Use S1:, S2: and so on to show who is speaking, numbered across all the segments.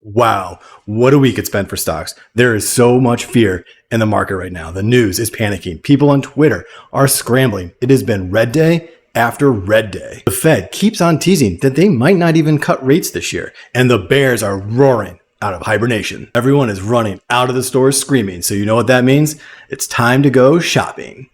S1: Wow, what a week it's been for stocks. There is so much fear in the market right now. The news is panicking. People on Twitter are scrambling. It has been red day after red day. The Fed keeps on teasing that they might not even cut rates this year, and the bears are roaring out of hibernation. Everyone is running out of the stores screaming. So you know what that means? It's time to go shopping.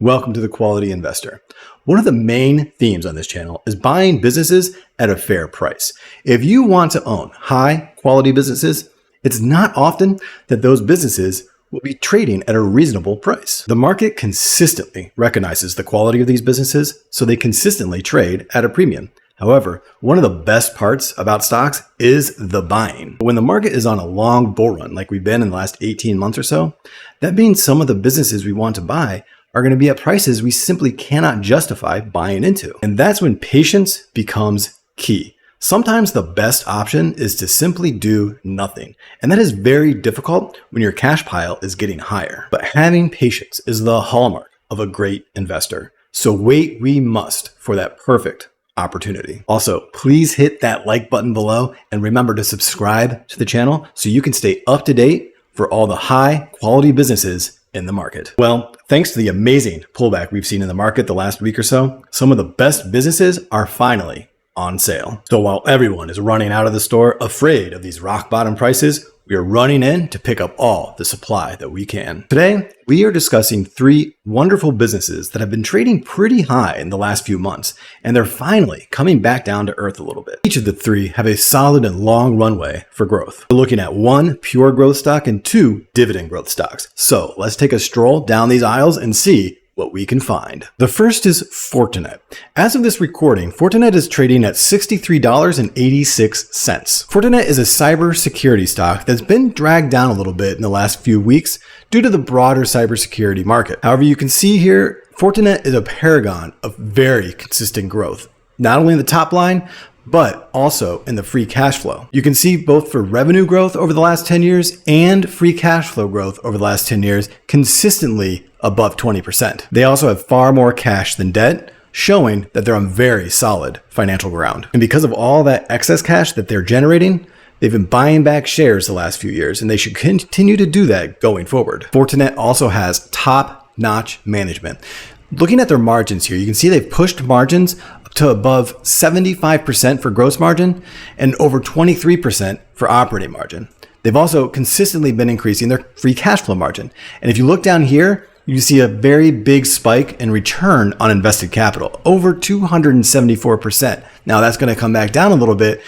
S1: Welcome to the Quality Investor. One of the main themes on this channel is buying businesses at a fair price. If you want to own high quality businesses, it's not often that those businesses will be trading at a reasonable price. The market consistently recognizes the quality of these businesses, so they consistently trade at a premium. However, one of the best parts about stocks is the buying. When the market is on a long bull run, like we've been in the last 18 months or so, that means some of the businesses we want to buy are going to be at prices we simply cannot justify buying into. And that's when patience becomes key. Sometimes the best option is to simply do nothing. And that is very difficult when your cash pile is getting higher. But having patience is the hallmark of a great investor. So wait, we must for that perfect opportunity. Also, please hit that like button below and remember to subscribe to the channel so you can stay up to date for all the high quality businesses in the market. Well, thanks to the amazing pullback we've seen in the market the last week or so, some of the best businesses are finally on sale. So while everyone is running out of the store afraid of these rock bottom prices, we are running in to pick up all the supply that we can. Today, we are discussing three wonderful businesses that have been trading pretty high in the last few months, and they're finally coming back down to earth a little bit. Each of the three have a solid and long runway for growth. We're looking at one pure growth stock and two dividend growth stocks. So let's take a stroll down these aisles and see what we can find. The first is Fortinet. As of this recording, Fortinet is trading at $63.86. Fortinet is a cybersecurity stock that's been dragged down a little bit in the last few weeks due to the broader cybersecurity market. However, you can see here, Fortinet is a paragon of very consistent growth, not only in the top line, but also in the free cash flow. You can see both for revenue growth over the last 10 years and free cash flow growth over the last 10 years consistently above 20%. They also have far more cash than debt, showing that they're on very solid financial ground. And because of all that excess cash that they're generating, they've been buying back shares the last few years, and they should continue to do that going forward. Fortinet also has top-notch management. Looking at their margins here, you can see they've pushed margins to above 75% for gross margin and over 23% for operating margin. They've also consistently been increasing their free cash flow margin. And if you look down here, you see a very big spike in return on invested capital, over 274%. Now that's going to come back down a little bit,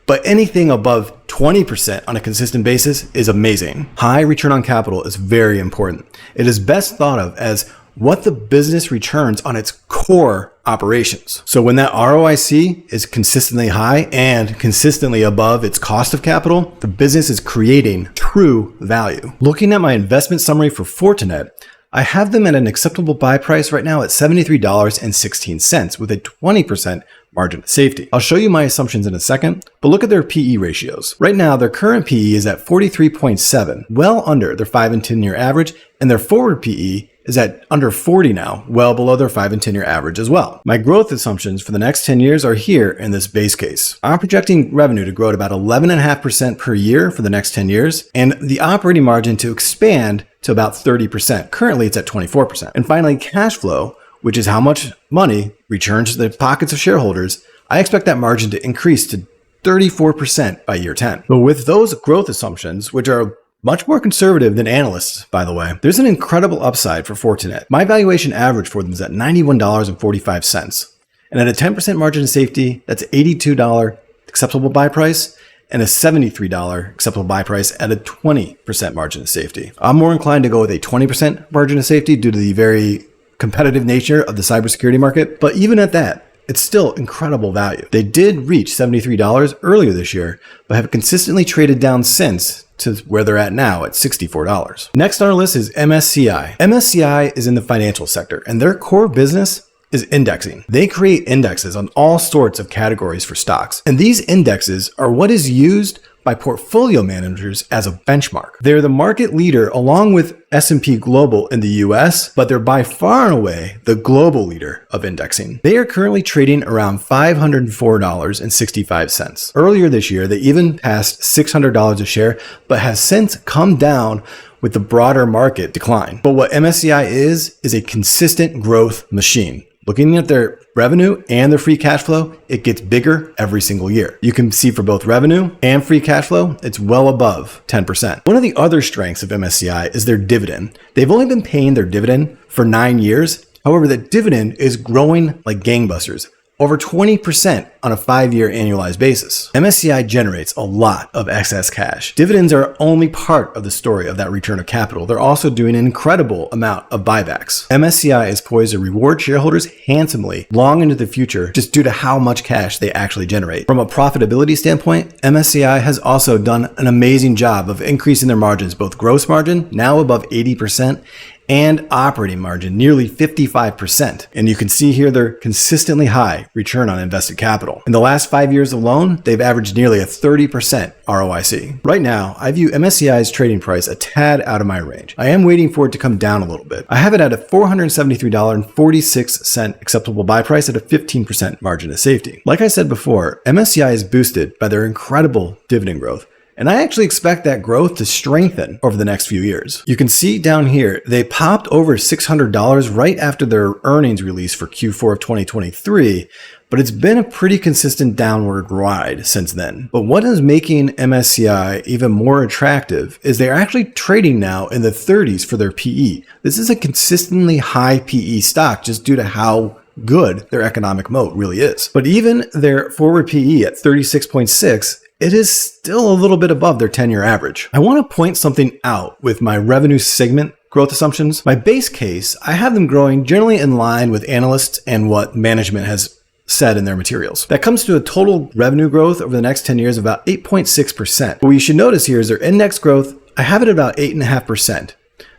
S1: but anything above 20% on a consistent basis is amazing. High return on capital is very important. It is best thought of as what the business returns on its core operations. So when that ROIC is consistently high and consistently above its cost of capital, the business is creating true value. Looking at my investment summary for Fortinet, I have them at an acceptable buy price right now at $73.16 with a 20% margin of safety. I'll show you my assumptions in a second, but look at their PE ratios. Right now, their current PE is at 43.7, well under their 5 and 10 year average, and their forward PE is at under 40 now, well below their 5 and 10 year average as well. My growth assumptions for the next 10 years are here in this base case. I'm projecting revenue to grow at about 11.5% per year for the next 10 years, and the operating margin to expand to about 30%. Currently, it's at 24%. And finally, cash flow, which is how much money returns to the pockets of shareholders, I expect that margin to increase to 34% by year 10. But with those growth assumptions, which are much more conservative than analysts, by the way, there's an incredible upside for Fortinet. My valuation average for them is at $91.45. And at a 10% margin of safety, that's $82 acceptable buy price and a $73 acceptable buy price at a 20% margin of safety. I'm more inclined to go with a 20% margin of safety due to the very competitive nature of the cybersecurity market. But even at that, it's still incredible value. They did reach $73 earlier this year, but have consistently traded down since to where they're at now at $64. Next on our list is MSCI. MSCI is in the financial sector, and their core business is indexing. They create indexes on all sorts of categories for stocks. And these indexes are what is used by portfolio managers as a benchmark. They're the market leader along with S&P Global in the US, but they're by far and away the global leader of indexing. They are currently trading around $504.65. Earlier this year, they even passed $600 a share, but has since come down with the broader market decline. But what MSCI is a consistent growth machine. Looking at their revenue and their free cash flow, it gets bigger every single year. You can see for both revenue and free cash flow, it's well above 10%. One of the other strengths of MSCI is their dividend. They've only been paying their dividend for 9 years. However, the dividend is growing like gangbusters, over 20% on a 5-year annualized basis. MSCI generates a lot of excess cash. Dividends are only part of the story of that return of capital. They're also doing an incredible amount of buybacks. MSCI is poised to reward shareholders handsomely long into the future just due to how much cash they actually generate. From a profitability standpoint, MSCI has also done an amazing job of increasing their margins, both gross margin, now above 80%, and operating margin, nearly 55%. And you can see here their consistently high return on invested capital. In the last 5 years alone, they've averaged nearly a 30% ROIC. Right now, I view MSCI's trading price a tad out of my range. I am waiting for it to come down a little bit. I have it at a $473.46 acceptable buy price at a 15% margin of safety. Like I said before, MSCI is boosted by their incredible dividend growth, and I actually expect that growth to strengthen over the next few years. You can see down here, they popped over $600 right after their earnings release for Q4 of 2023, but it's been a pretty consistent downward ride since then. But what is making MSCI even more attractive is they're actually trading now in the 30s for their PE. This is a consistently high PE stock just due to how good their economic moat really is. But even their forward PE at 36.6, it is still a little bit above their 10-year average. I want to point something out with my revenue segment growth assumptions. My base case, I have them growing generally in line with analysts and what management has said in their materials. That comes to a total revenue growth over the next 10 years of about 8.6%. What you should notice here is their index growth, I have it at about 8.5%,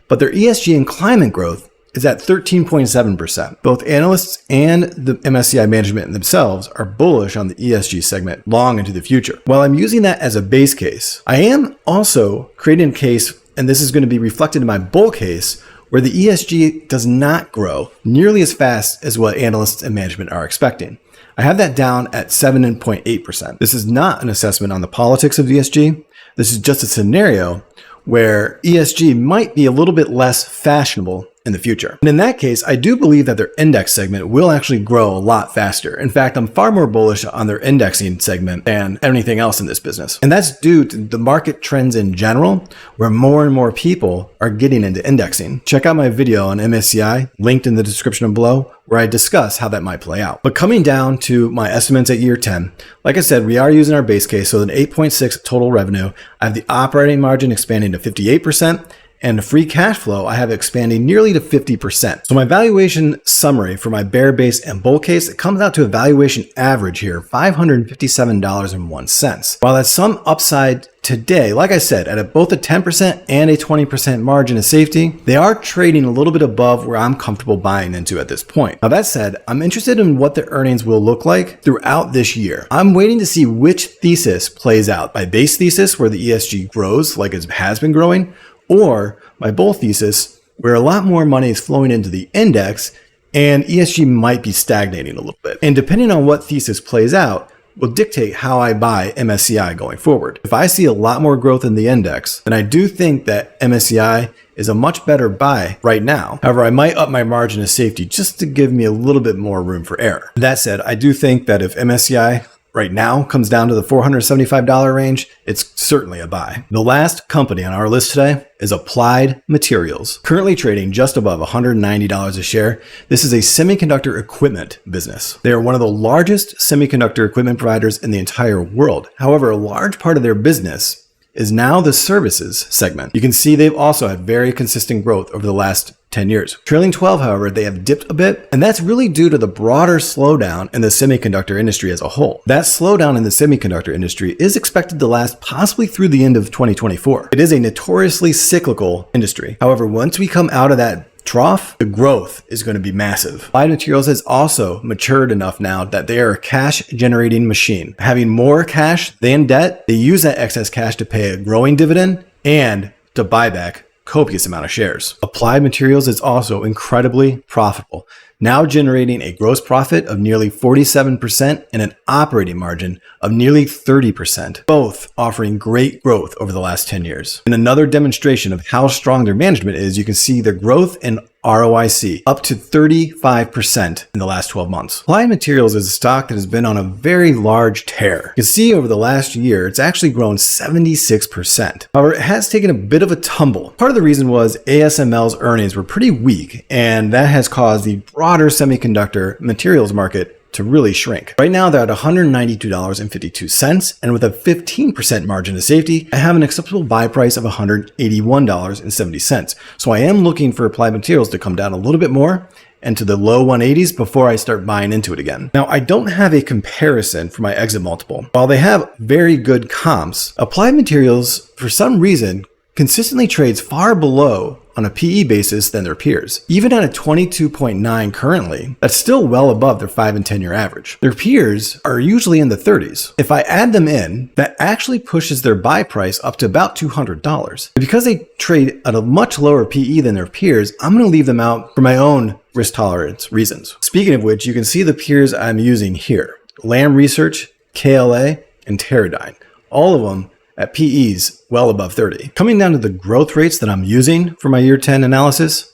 S1: but their ESG and climate growth is at 13.7%. Both analysts and the MSCI management themselves are bullish on the ESG segment long into the future. While I'm using that as a base case, I am also creating a case, and this is going to be reflected in my bull case, where the ESG does not grow nearly as fast as what analysts and management are expecting. I have that down at 7.8%. This is not an assessment on the politics of ESG. This is just a scenario where ESG might be a little bit less fashionable in the future. And in that case, I do believe that their index segment will actually grow a lot faster. In fact, I'm far more bullish on their indexing segment than anything else in this business. And that's due to the market trends in general, where more and more people are getting into indexing. Check out my video on MSCI, linked in the description below, where I discuss how that might play out. But coming down to my estimates at year 10, like I said, we are using our base case, so an 8.6 total revenue. I have the operating margin expanding to 58%, and the free cash flow I have expanding nearly to 50%. So my valuation summary for my bear base and bull case, it comes out to a valuation average here, $557.01. While that's some upside today, like I said, at both a 10% and a 20% margin of safety, they are trading a little bit above where I'm comfortable buying into at this point. Now that said, I'm interested in what the earnings will look like throughout this year. I'm waiting to see which thesis plays out. My base thesis, where the ESG grows like it has been growing, or my bull thesis, where a lot more money is flowing into the index and ESG might be stagnating a little bit. And depending on what thesis plays out, will dictate how I buy MSCI going forward. If I see a lot more growth in the index, then I do think that MSCI is a much better buy right now. However, I might up my margin of safety just to give me a little bit more room for error. That said, I do think that if MSCI right now comes down to the $475 range, it's certainly a buy. The last company on our list today is Applied Materials, currently trading just above $190 a share. This is a semiconductor equipment business. They are one of the largest semiconductor equipment providers in the entire world. However, a large part of their business is now the services segment. You can see they've also had very consistent growth over the last 10 years. Trailing 12, however, they have dipped a bit, and that's really due to the broader slowdown in the semiconductor industry as a whole. That slowdown in the semiconductor industry is expected to last possibly through the end of 2024. It is a notoriously cyclical industry. However, once we come out of that trough, the growth is going to be massive. Applied Materials has also matured enough now that they are a cash generating machine. Having more cash than debt, they use that excess cash to pay a growing dividend and to buy back copious amount of shares. Applied Materials is also incredibly profitable, now generating a gross profit of nearly 47% and an operating margin of nearly 30%, both offering great growth over the last 10 years. In another demonstration of how strong their management is, you can see their growth in ROIC up to 35% in the last 12 months. Applied Materials is a stock that has been on a very large tear. You can see over the last year, it's actually grown 76%. However, it has taken a bit of a tumble. Part of the reason was ASML's earnings were pretty weak, and that has caused the broader semiconductor materials market to really shrink. Right now, they're at $192.52, and with a 15% margin of safety, I have an acceptable buy price of $181.70. So I am looking for Applied Materials to come down a little bit more and to the low 180s before I start buying into it again. Now, I don't have a comparison for my exit multiple. While they have very good comps, Applied Materials, for some reason, consistently trades far below on a PE basis than their peers. Even at a 22.9 currently, that's still well above their 5 and 10 year average. Their peers are usually in the 30s. If I add them in, that actually pushes their buy price up to about $200. Because they trade at a much lower PE than their peers, I'm going to leave them out for my own risk tolerance reasons. Speaking of which, you can see the peers I'm using here: Lam Research, KLA, and Teradyne. All of them at PEs well above 30. Coming down to the growth rates that I'm using for my year 10 analysis,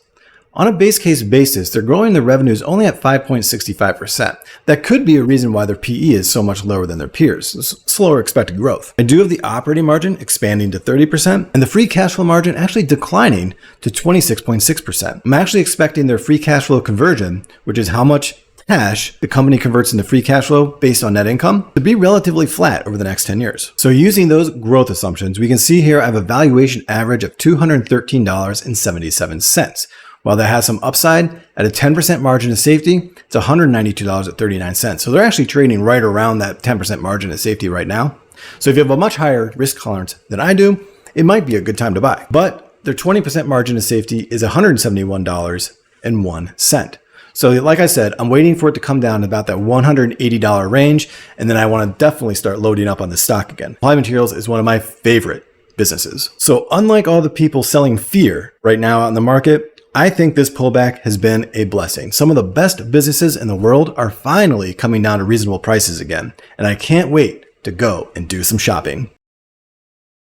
S1: on a base case basis, they're growing their revenues only at 5.65%. That could be a reason why their PE is so much lower than their peers, slower expected growth. I do have the operating margin expanding to 30% and the free cash flow margin actually declining to 26.6%. I'm actually expecting their free cash flow conversion, which is how much cash the company converts into free cash flow based on net income, to be relatively flat over the next 10 years. So using those growth assumptions, we can see here I have a valuation average of $213.77. While that has some upside, at a 10% margin of safety, it's $192.39. So they're actually trading right around that 10% margin of safety right now. So if you have a much higher risk tolerance than I do, it might be a good time to buy. But their 20% margin of safety is $171.01. So like I said, I'm waiting for it to come down to about that $180 range, and then I want to definitely start loading up on the stock again. Applied Materials is one of my favorite businesses. So unlike all the people selling fear right now out in the market, I think this pullback has been a blessing. Some of the best businesses in the world are finally coming down to reasonable prices again, and I can't wait to go and do some shopping.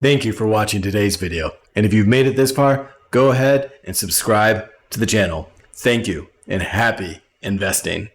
S1: Thank you for watching today's video. And if you've made it this far, go ahead and subscribe to the channel. Thank you and happy investing.